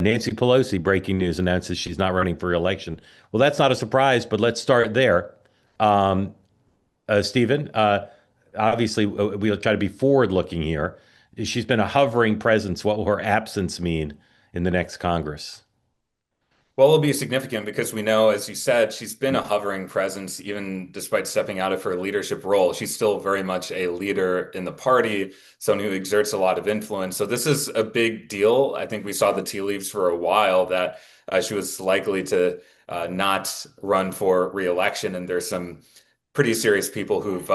Nancy Pelosi, breaking news, announces she's not running for re-election. Well, that's not a surprise, but let's start there. Um, Stephen, obviously, we'll try to be forward-looking here. She's been a hovering presence. What will her absence mean in the next Congress? Well, it'll be significant because we know, as you said, she's been a hovering presence even despite stepping out of her leadership role. She's still very much a leader in the party, someone who exerts a lot of influence. So this is a big deal. I think we saw the tea leaves for a while that she was likely to not run for re-election, and there's some pretty serious people who've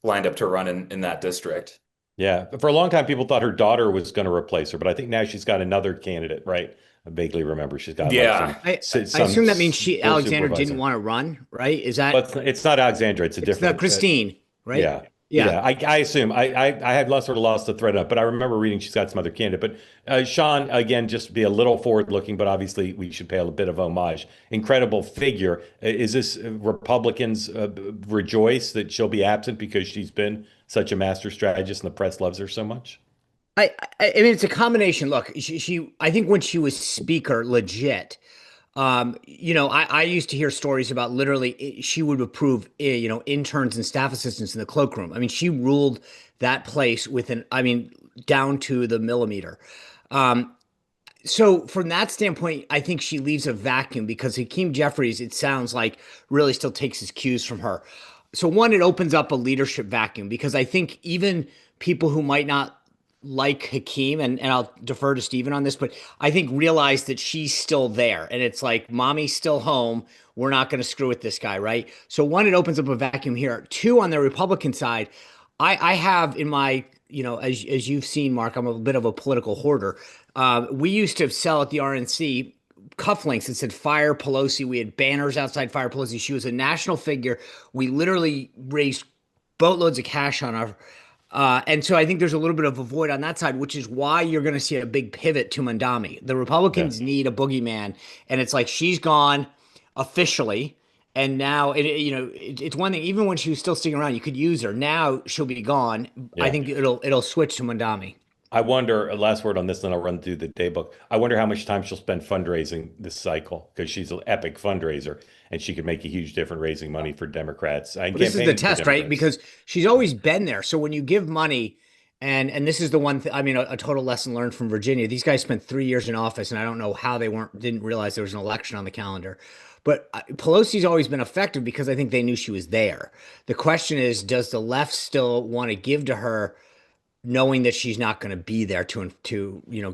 lined up to run in that district. Yeah, for a long time, people thought her daughter was going to replace her, but I think now she's got another candidate, right? I vaguely remember she's got like Yeah. I some assume that means she full Alexander didn't supervisor. want to run, right? Is But that it's not Alexandra; it's a it's the different. Christine, right? Yeah, Yeah. yeah. I assume I had lost sort of lost the thread up, but I remember reading she's got some other candidate. But Sean, again, just be a little forward looking, but obviously we should pay a bit of homage. Incredible figure. Is this Republicans rejoice that she'll be absent because she's been such a master strategist and the press loves her so much? I mean, it's a combination. Look, I think when she was speaker, legit. I used to hear stories about literally she would approve, interns and staff assistants in the cloakroom. I mean, she ruled that place down to the millimeter. Um, so from that standpoint, I think she leaves a vacuum because Hakeem Jeffries, it sounds like, really still takes his cues from her. So one, it opens up a leadership vacuum because I think even people who might not like Hakeem, and I'll defer to Steven on this, but I think realize that she's still there. And it's like, mommy's still home. We're not going to screw with this guy, right? So one, it opens up a vacuum here. Two, on the Republican side, I have in my, as you've seen, Mark, I'm a bit of a political hoarder. We used to sell at the RNC cufflinks that said "Fire Pelosi." We had banners outside "Fire Pelosi." She was a national figure. We literally raised boatloads of cash on her. And so I think there's a little bit of a void on that side, which is why you're going to see a big pivot to Mamdani. The Yeah. Republicans need a boogeyman, and it's like she's gone officially, and now it's one thing. Even when she was still sticking around, you could use her. Now she'll be gone. I Yeah. think it'll switch to Mamdani. I wonder, last word on this, then I'll run through the day book. I wonder how much time she'll spend fundraising this cycle because she's an epic fundraiser and she could make a huge difference raising money for Democrats and But this is the campaigning for test, right? Democrats. Because she's always been there. So when you give money, and this is the one thing, I mean, a total lesson learned from Virginia. These guys spent 3 years in office, and I don't know how they didn't realize there was an election on the calendar. But Pelosi's always been effective because I think they knew she was there. The question is, does the left still want to give to her, knowing that she's not going to be there to Yeah.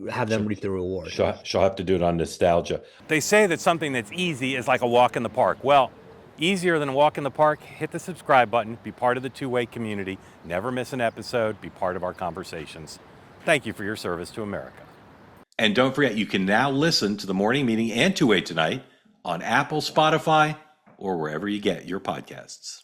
have them She'll, reap the reward? she'll have to do it on nostalgia. They say that something that's easy is like a walk in the park. Well, easier than a walk in the park, hit the subscribe button, be part of the two-way community, never miss an episode, be part of our conversations. Thank you for your service to America. And don't forget, you can now listen to the morning meeting and Two Way Tonight on Apple, Spotify, or wherever you get your podcasts.